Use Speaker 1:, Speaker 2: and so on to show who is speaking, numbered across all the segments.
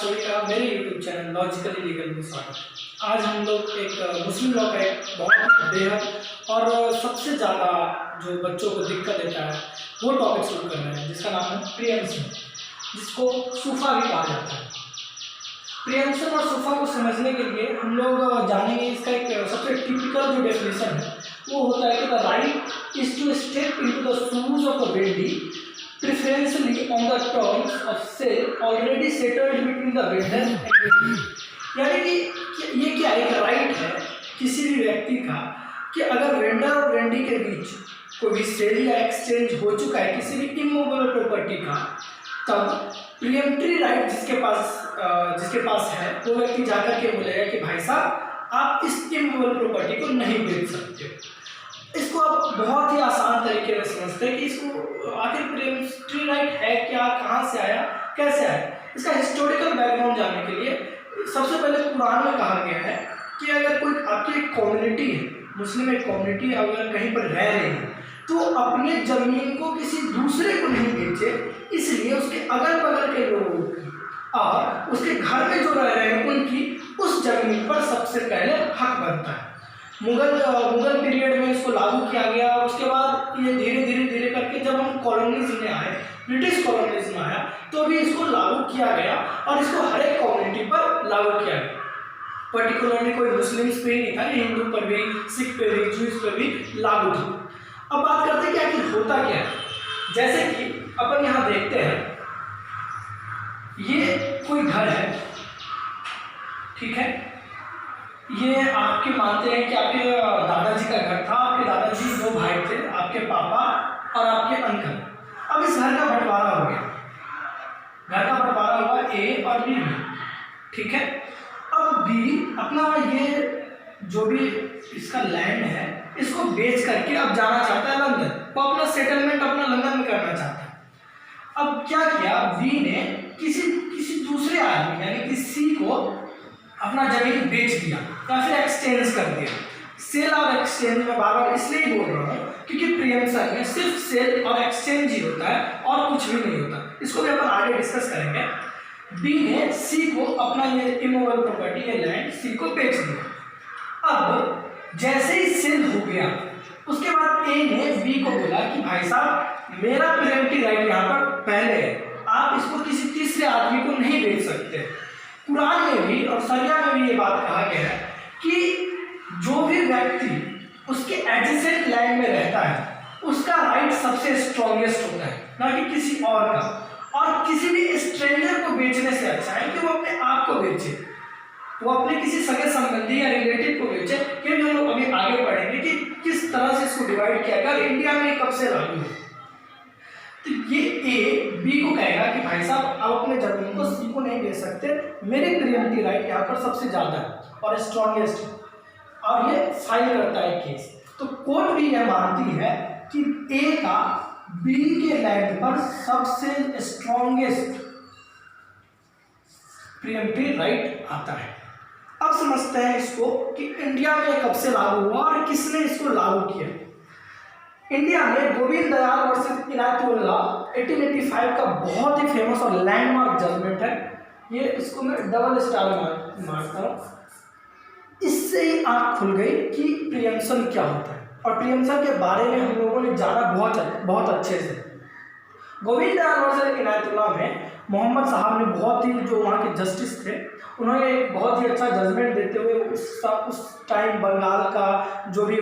Speaker 1: सभी का मेरे YouTube चैनल लॉजिकली लीगल में स्वागत है। आज हम लोग एक मुस्लिम लॉ का एक बहुत ही बेहद और सबसे ज़्यादा जो बच्चों को दिक्कत देता है वो टॉपिक शुरू कर रहे हैं, जिसका नाम है प्रीएम्पशन, जिसको सूफा भी कहा जाता है। प्रीएम्पशन और सूफा को समझने के लिए हम लोग जानेंगे इसका एक सबसे टिपिकल जो डेफिनेशन है वो होता है कि the right is to step into the shoes of a vendee preferentially on the terms of sale already settled between the vendor and vendor। यानी कि ये क्या एक राइट है किसी भी व्यक्ति का कि अगर वेंडर और वेंडी के बीच कोई भी सेल या एक्सचेंज हो चुका है किसी भी इमूवेबल प्रॉपर्टी का, तब प्रीएम्प्टरी राइट जिसके पास है वो व्यक्ति जाकर के बोलेगा कि भाई साहब आप इस इमूवेबल प्रॉपर्टी को नहीं बेच सकते। इसको आप बहुत ही आसान तरीके में समझते हैं कि इसको आखिर प्रीएम्प्टरी राइट है क्या, कहाँ से आया, कैसे आया। इसका हिस्टोरिकल बैकग्राउंड जानने के लिए सबसे पहले कुरान में कहा गया है कि अगर कोई आपकी एक कम्युनिटी है, मुस्लिम एक कम्युनिटी अगर कहीं पर रह रही है तो अपने ज़मीन को किसी दूसरे को नहीं बेचे, इसलिए उसके अगल बगल के लोग और उसके घर में जो रह रहे हैं उनकी उस जमीन पर सबसे पहले हक बनता है। मुगल पीरियड में इसको लागू किया गया और उसके बाद ये धीरे धीरे करके जब हम कॉलोनीज में आए, ब्रिटिश कॉलोनीज में आया, तो भी इसको लागू किया गया और इसको हर एक कम्युनिटी पर लागू किया गया। पर्टिकुलरली कोई मुस्लिम्स पे ही नहीं था, हिंदू पर भी, सिख पे भी, जूस पे भी लागू था। अब बात करते हैं कि आखिर होता क्या है। जैसे कि अपन यहाँ देखते हैं, ये कोई घर है, ठीक है, ये आपके मानते हैं कि आपके दादाजी का घर था। आपके दादाजी दो भाई थे, आपके पापा और आपके अंकल। अब इस घर का बंटवारा हो गया, घर का बंटवारा हुआ ए और बी में, ठीक है। अब बी अपना ये जो भी इसका लैंड है इसको बेच करके अब जाना चाहता है लंदन, वो अपना सेटलमेंट अपना लंदन में करना चाहता है। अब क्या किया, बी ने किसी दूसरे आदमी यानी कि सी को अपना जमीन बेच दिया या फिर एक्सचेंज कर दिया। सेल और एक्सचेंज में बार बार इसलिए बोल रहा हूँ क्योंकि प्रीएम्पशन में सिर्फ सेल और एक्सचेंज ही होता है और कुछ भी नहीं होता। इसको भी अपन आगे डिस्कस करेंगे। बी ने सी को अपना ये इमूवेबल प्रॉपर्टी ये लैंड सी को बेच दिया। अब जैसे ही सेल हो गया उसके बाद ए ने बी को बोला कि भाई साहब मेरा प्रीएम्प्टरी राइट यहाँ पर पहले है, आप इसको किसी तीसरे आदमी को नहीं बेच सकते। कुरान में भी और शरिया में भी ये बात कहा गया है कि जो भी व्यक्ति उसके एडजेसेंट लैंड में रहता है उसका राइट सबसे स्ट्रॉन्गेस्ट होता है, ना कि किसी और का। और किसी भी स्ट्रेंजर को बेचने से अच्छा है कि वो अपने आप को बेचे, वो अपने किसी सगे संबंधी या रिलेटिव को बेचे। ये भी हम लोग अभी आगे पढ़ेंगे कि किस तरह से इसको डिवाइड किया गया, इंडिया में कब से लागू है। तो ये ए बी को कहेगा कि भाई साहब आप अपने जमीन को सी को नहीं दे सकते, मेरे प्रीएम्प्टरी राइट यहाँ पर सबसे ज़्यादा है और स्ट्रॉन्गेस्ट है, और ये फाइल करता है केस। तो कोर्ट भी यह मानती है कि ए का बी के लैंड पर सबसे स्ट्रॉन्गेस्ट प्रीएम्प्टरी राइट आता है। अब समझते हैं इसको कि इंडिया में कब से लागू हुआ और किसने इसको लागू किया। इंडिया में गोविंद दयाल वर्सेस इनायतुल्लाह 1885 का बहुत ही फेमस और लैंडमार्क जजमेंट है। ये इसको मैं डबल स्टार मारता हूँ। इससे ही आँख खुल गई कि प्रीएम्पशन क्या होता है और प्रीएम्पशन के बारे में हम लोगों ने जाना बहुत अच्छे से। गोविंद दयाल वर्सेस इनायतुल्लाह में मोहम्मद साहब ने बहुत ही जो वहाँ के जस्टिस थे उन्होंने एक बहुत ही अच्छा जजमेंट देते हुए उस टाइम बंगाल का जो भी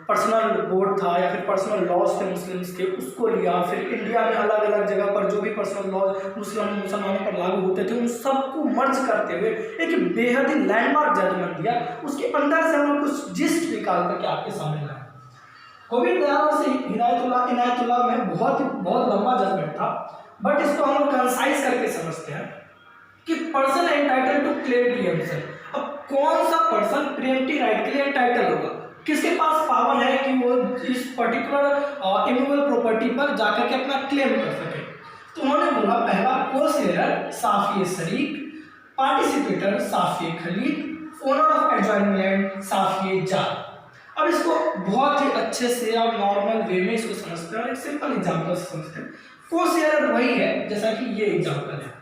Speaker 1: पर्सनल बोर्ड था या फिर पर्सनल लॉज थे मुस्लिम्स के उसको लिया। फिर इंडिया में अलग अलग जगह पर जो भी पर्सनल लॉज मुसलमानों पर लागू होते थे उन सबको मर्ज करते हुए एक बेहद ही लैंडमार्क जजमेंट दिया। उसके अंदर से हम लोग कुछ जिस्ट निकाल करके आपके सामने लाए। गोविंद दयाल से इनायतुल्लाह में बहुत लंबा जजमेंट था, बट इसको हम लोग कंसाइज करके समझते हैं कि person entitle to claim preemption. अब कौन सा पर्सन प्रीएम्प्टरी राइट के लिए एंटाइटल होगा, किसके पास पावर है कि वो इस पर्टिकुलर इमूवेबल प्रॉपर्टी पर जाकर के अपना क्लेम कर सके। तो उन्होंने बोला पहला को-शेयरर साफी शरीक, participator Safi Khalid, owner of adjoining land Safi jar. अब इसको बहुत ही अच्छे से और नॉर्मल वे में इसको समझते हैं और एक सिंपल एग्जाम्पल से समझते हैं। को-शेयरर वही है जैसा कि ये एग्जाम्पल है।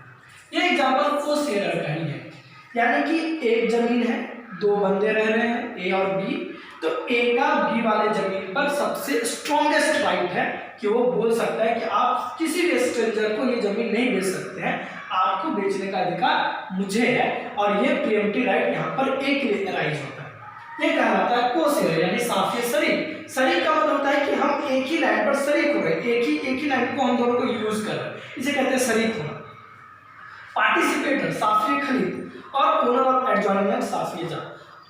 Speaker 1: ये एग्जाम्पल को शेयरर का ही है, यानी कि एक जमीन है, दो बंदे रह रहे हैं ए और बी, तो ए का बी वाले जमीन पर सबसे स्ट्रॉन्गेस्ट राइट है कि वो बोल सकता है कि आप किसी भी स्ट्रेंजर को ये जमीन नहीं बेच सकते हैं, आपको बेचने का अधिकार मुझे है, और ये प्रीएम्प्टिव राइट यहाँ पर ए के लिए अराइज होता है। ये कहलाता है को-शेयर यानी साफिय शरीक। शरीक का मतलब होता है कि हम एक ही लैंड पर शरीक हो गए, एक ही लैंड को हम दोनों को यूज कर रहे हैं, इसे कहते हैं शरीक होना। पार्टिसिपेटर साफिय खरीद और ओनर ऑफ एडजॉइनिंग लैंड साफिय जार।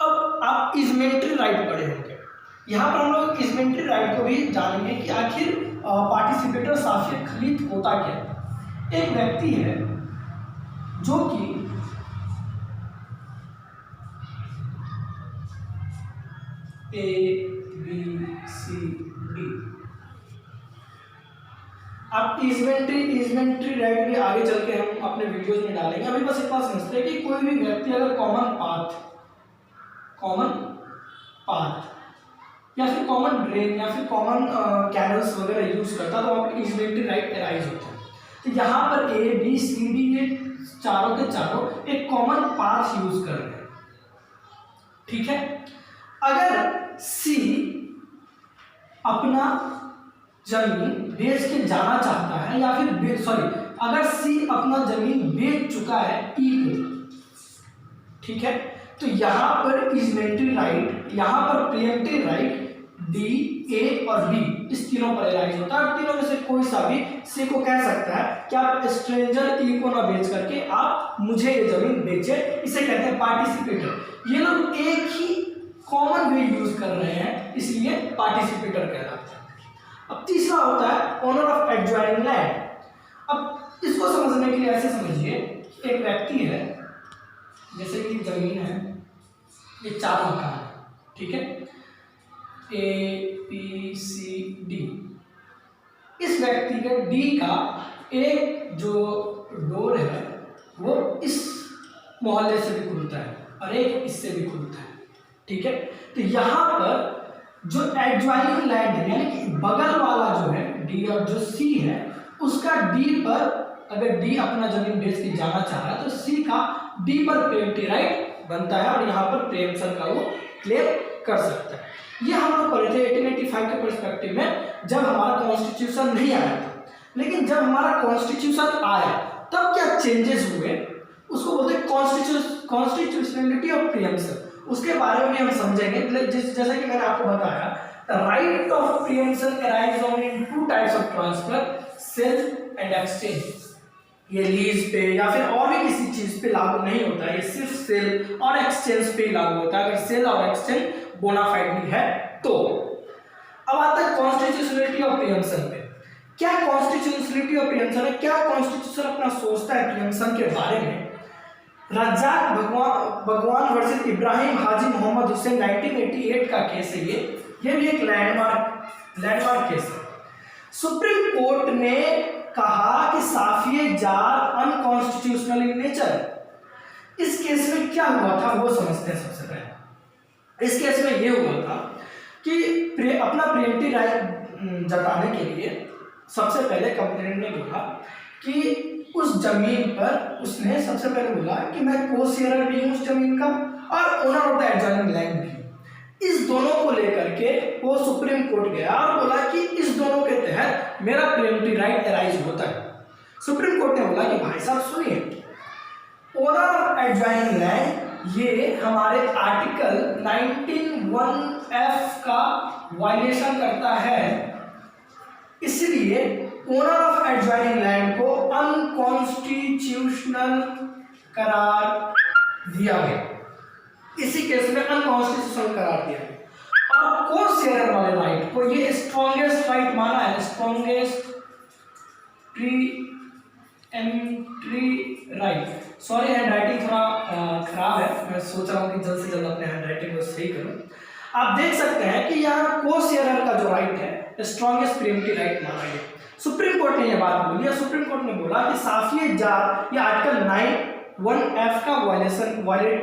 Speaker 1: अब आप इजमेंट्री राइट पढ़े होंगे, यहाँ पर हम लोग इजमेंट्री राइट को भी जानेंगे कि आखिर पार्टिसिपेटर साफिय खरीद होता क्या है। एक व्यक्ति है जो कि ए बी सी डी, अब इजमेंट्री राइट भी आगे चल के हम अपने वीडियोज में डालेंगे। अभी बस इतना समझते हैं कि कोई भी व्यक्ति अगर कॉमन पाथ या फिर कॉमन ड्रेन या फिर कॉमन कैनल्स वगैरह यूज करता है तो वहाँ पर इजमेंट्री राइट अराइज होता है। तो यहाँ पर ए बी सी डी ये चारों के चारों एक कॉमन पाथ यूज कर रहे हैं, ठीक है। अगर सी अपना जमीन बेच के जाना चाहता है या फिर अगर सी अपना जमीन बेच चुका है ई को, ठीक है, तो यहाँ पर इजमेंट्री राइट, यहाँ पर प्रीएम्प्टिव राइट डी ए और बी इस तीनों पर अराइज होता है, और तीनों में से कोई सा भी सी को कह सकता है कि आप स्ट्रेंजर ई को ना बेच करके आप मुझे ये जमीन बेचे, इसे कहते हैं पार्टिसिपेटर। ये लोग एक ही कॉमन वे यूज कर रहे हैं, इसलिए पार्टिसिपेटर कहलाते हैं। अब तीसरा होता है ओनर ऑफ एडजॉइनिंग लैंड। अब इसको समझने के लिए ऐसे समझिए, एक व्यक्ति है, जैसे कि जमीन है, ये चार मकान है, ठीक है, ए बी सी डी। इस व्यक्ति के डी का एक जो डोर है वो इस मोहल्ले से भी खुलता है और एक इससे भी खुलता है, ठीक है। तो यहाँ पर जो एडजॉइनिंग लैंड है यानी कि बगल वाला जो है डी और जो सी है उसका डी पर, अगर डी अपना जमीन बेच के जाना चाह रहा है तो सी का डी पर प्रीएम्प्टिव राइट बनता है और यहाँ पर प्रीएम्प्शन का वो क्लेम कर सकता है। ये हम लोग पढ़े थे 1885 के पर्सपेक्टिव में, जब हमारा कॉन्स्टिट्यूशन नहीं आया था। लेकिन जब हमारा कॉन्स्टिट्यूशन आया तब क्या चेंजेस हुए, उसको बोलते हैं कॉन्स्टिट्यूशनलिटी ऑफ प्रीएम्प्शन। उसके बारे में हम समझेंगे। जैसा कि मैंने आपको बताया, right of preemption arise only in two types of transfer, sale and exchange. ये लीज पे या फिर और भी किसी चीज पे लागू नहीं होता है, ये सिर्फ सेल और एक्सचेंज पे लागू होता है, अगर सेल और एक्सचेंज बोनाफाइड है तो। अब आता है कॉन्स्टिट्यूशनलिटी ऑफ प्रीएम्प्शन पे। क्या कॉन्स्टिट्यूशनलिटी ऑफ प्रीएम्प्शन है, क्या कॉन्स्टिट्यूशन अपना सोचता है प्रीएम्प्शन के बारे में। रज्जाक भगवान वर्सेस इब्राहिम हाजी मोहम्मद हुसैन 1988 का केस है ये भी एक लैंडमार्क केस है। सुप्रीम कोर्ट ने कहा कि साफिये जार अनकॉन्स्टिट्यूशनल इन नेचर। इस केस में क्या हुआ था वो समझते हैं। सबसे पहले इस केस में ये हुआ था कि अपना प्रीएम्प्टिव राइट जताने के लिए सबसे पहले कंप्लेंट ने बोला कि उस जमीन पर उसने सबसे पहले बोला कि मैं को-शेयरर भी हूँ उस जमीन का और owner of the adjoining land भी। इस दोनों को लेकर के वो सुप्रीम कोर्ट गया और बोला कि इस दोनों के तहत मेरा प्रीएम्प्टिव राइट अराइज होता है। सुप्रीम कोर्ट ने बोला कि भाई साहब सुनिए, ओनर ऑफ एडजॉइनिंग लैंड ये हमारे आर्टिकल 19(1)(f) का वायलेशन करता है, इसलिए ओनर ऑफ एडजॉइनिंग लैंड को अनकॉन्स्टिट्यूशनल करार दिया गया। इसी केस में अनकॉन्स्टिट्यूशनल करार दिया गया और को-शेयरर वाले राइट को ये स्ट्रॉन्गेस्ट राइट माना है, strongest pre-emptive right. Sorry, hand writing थोड़ा खराब है, मैं सोच रहा हूँ कि जल्द से जल्द अपने हैंड राइटिंग को सही करूँ। आप देख सकते हैं कि यहाँ को-शेयरर का जो राइट है स्ट्रॉन्गेस्ट प्रीएम्प्टिव राइट माना गया। सुप्रीम कोर्ट ने यह बात बोली है। सुप्रीम कोर्ट ने बोला कि साफिये जार ये आर्टिकल 9(1)(f) का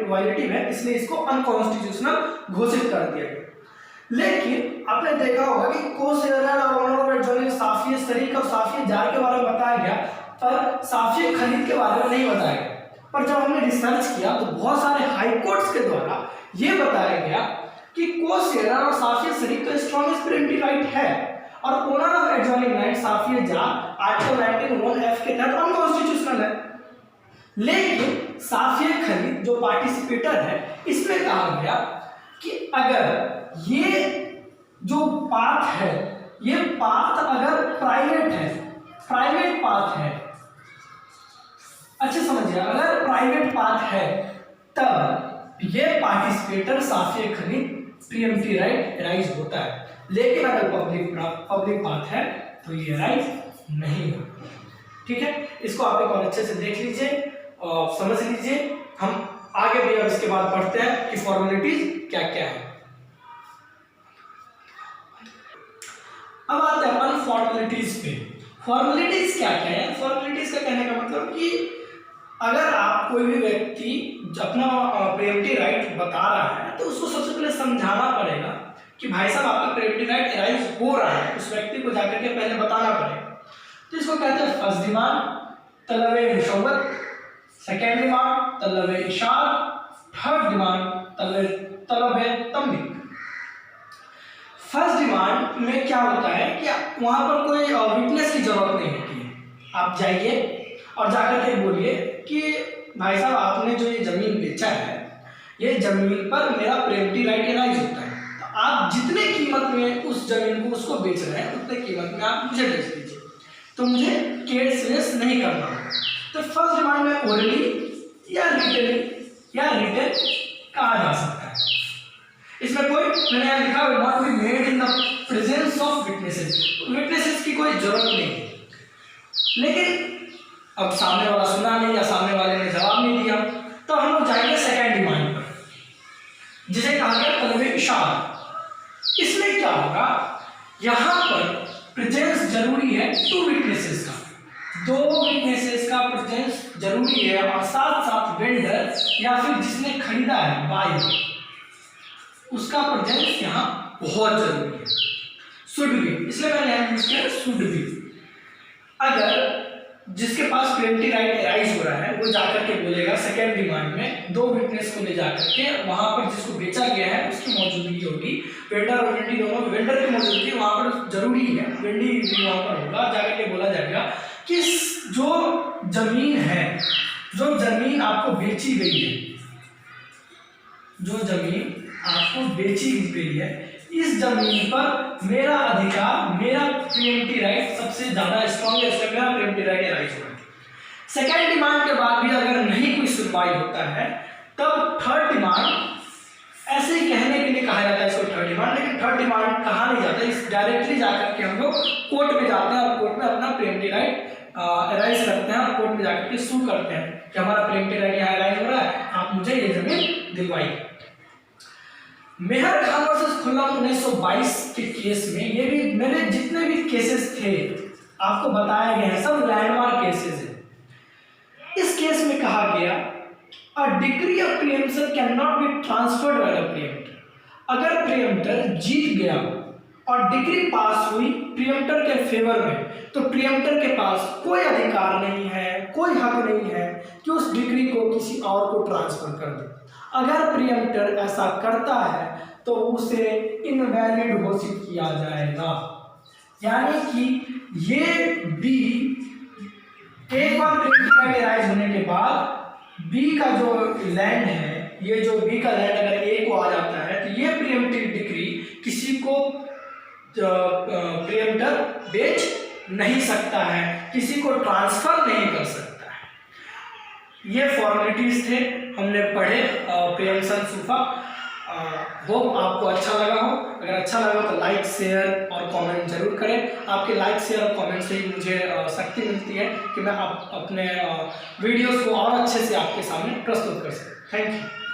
Speaker 1: वायलेटिव है, इसलिए इसको अनकॉन्स्टिट्यूशनल घोषित कर दिया गया। लेकिन आपने देखा होगा कि को-शेयरर और ओनर ऑफ एडजॉइनिंग साफिये शरीक और साफिये जार के बारे में बताया गया, पर साफिया खरीद के बारे में नहीं बताया गया। पर जब हमने रिसर्च किया तो बहुत सारे हाई कोर्ट्स के द्वारा ये बताया गया कि कोस शेयरर और साफिया शरीक तो स्ट्रॉन्गेस्ट प्रीएम्प्टिव राइट है और owner of adjoining land Safia जा आर्टिकल 19(1)(f) के तहत अनकॉन्स्टिट्यूशनल है। लेकिन साफिया खरीद जो पार्टिसिपेटर है इसमें कहा गया कि अगर ये जो पाथ है, ये पाथ अगर प्राइवेट है, प्राइवेट पाथ है, अच्छे समझिए, अगर प्राइवेट पाथ है तब ये पार्टिसिपेटर साफिया खरीद प्रीएम्प्टिव राइट राइज होता है। लेकिन अगर पब्लिक पाथ है तो ये राइज नहीं होता। ठीक है, इसको आप एक और अच्छे से देख लीजिए और समझ लीजिए। हम आगे भी अब इसके बाद पढ़ते हैं कि फॉर्मेलिटीज क्या क्या है। अब आते हैं अपन फॉर्मेलिटीज पे। फॉर्मेलिटीज क्या क्या है? फॉर्मेलिटीज का कहने का मतलब कि अगर आप कोई भी व्यक्ति अपना प्रीएम्प्टिव राइट बता रहा है तो उसको सबसे पहले समझाना पड़ेगा कि भाई साहब आपका प्रीएम्प्टिव राइट राइज हो रहा है, उस व्यक्ति को जाकर के पहले बताना पड़ेगा। तो इसको कहते हैं फर्स्ट डिमांड तलबे मुशव्वत, सेकेंड डिमांड तलबे इशार, थर्ड डिमांड तलबे तमलीक। फर्स्ट डिमांड में क्या होता है कि वहां पर कोई विटनेस की जरूरत नहीं होती है। आप जाइए और जाकर के बोलिए कि भाई साहब आपने जो ये जमीन बेचा है, ये जमीन पर मेरा प्रीएम्प्टिव राइट राइज होता है, तो आप जितने कीमत में उस जमीन को उसको बेच रहे हैं उतने कीमत में आप मुझे बेच दीजिए, तो मुझे केस नहीं करना है। तो फर्स्ट डिमांड में ओरली या रिटन कहा जा सकता है। इसमें कोई, मैंने यहाँ लिखा है not be made in the presence of witnesses, witnesses की कोई जरूरत नहीं है। लेकिन अब सामने वाला सुना नहीं या सामने वाले ने जवाब नहीं दिया तो हम लोग जाएंगे सेकेंड डिमांड पर, जिसे कहा गया तलबे इशार। इसमें क्या होगा, यहाँ पर प्रेजेंस जरूरी है टू विटनेसेस का, दो विटनेसेस का प्रेजेंस जरूरी है और साथ साथ वेंडर या फिर जिसने खरीदा है बायर, उसका प्रेजेंस यहाँ बहुत जरूरी है। शुड बी, इसलिए मैंने यहाँ यूज किया शुड बी। अगर जिसके पास प्रीएम्प्टिव राइट राइज हो रहा है वो जाकर के बोलेगा सेकेंड डिमांड में, दो विटनेस को ले जाकर के वहां पर जिसको बेचा गया है उसकी मौजूदगी होगी, वेंडर और वेंडी दोनों, वेंडर की मौजूदगी वहां पर जरूरी है, वेंडी भी वहां पर होगा। जाकर के बोला जाएगा कि जो जमीन है, जो जमीन आपको बेची गई है, जो जमीन आपको बेची गई है, इस जमीन पर मेरा अधिकार, मेरा प्रीएम्प्टिव राइट सबसे ज्यादा स्ट्रॉन्गेस्ट है, मेरा प्रीएम्प्टिव राइट राइज होगा। सेकेंड डिमांड के बाद भी अगर नहीं कोई सुनवाई होता है तब थर्ड डिमांड, ऐसे ही कहने के लिए कहा जाता है इसको थर्ड डिमांड, लेकिन थर्ड डिमांड कहा नहीं जाता, इस डायरेक्टली जाकर के हम लोग कोर्ट में जाते हैं और कोर्ट में अपना प्रीएम्प्टिव राइट राइज करते हैं और कोर्ट में जाकर के सू करते हैं कि हमारा प्रीएम्प्टिव राइट यहाँ राइज हो रहा है, आप मुझे ये जमीन दिलवाइए। मेहर खान वर्सेस खुल्लम 1922 के केस में, ये भी मेरे जितने भी केसेस थे आपको बताए गए हैं, सब लैंडमार्क केसेस हैं। इस केस में कहा गया a decree of preemption can not be transferred by the preemptor. अगर प्रीएम्प्टर जीत गया और डिक्री पास हुई प्रीएम्प्टर के फेवर में, तो प्रीएम्प्टर के पास कोई अधिकार नहीं है, कोई हक नहीं है कि उस डिक्री को किसी और को ट्रांसफर कर दे। अगर प्रीएम्प्टर ऐसा करता है तो उसे इनवैलिड घोषित किया जाएगा। यानी कि ये बी, एक बार प्रीएम्प्टिव राइट राइज होने के बाद बी का जो लैंड है, ये जो बी का लैंड अगर ए को आ जाता है तो ये प्रीएम्प्टिव डिक्री किसी को प्रीएम्प्टर बेच नहीं सकता है, किसी को ट्रांसफर नहीं कर सकता है। ये फॉर्मेलिटीज थे हमने पढ़े प्रीएम्प्शन सूफा। होप आपको अच्छा लगा हो। अगर अच्छा लगा तो लाइक, शेयर और कमेंट जरूर करें। आपके लाइक, शेयर और कमेंट से ही मुझे शक्ति मिलती है कि मैं अपने वीडियोस को और अच्छे से आपके सामने प्रस्तुत कर सकूं। Thank you.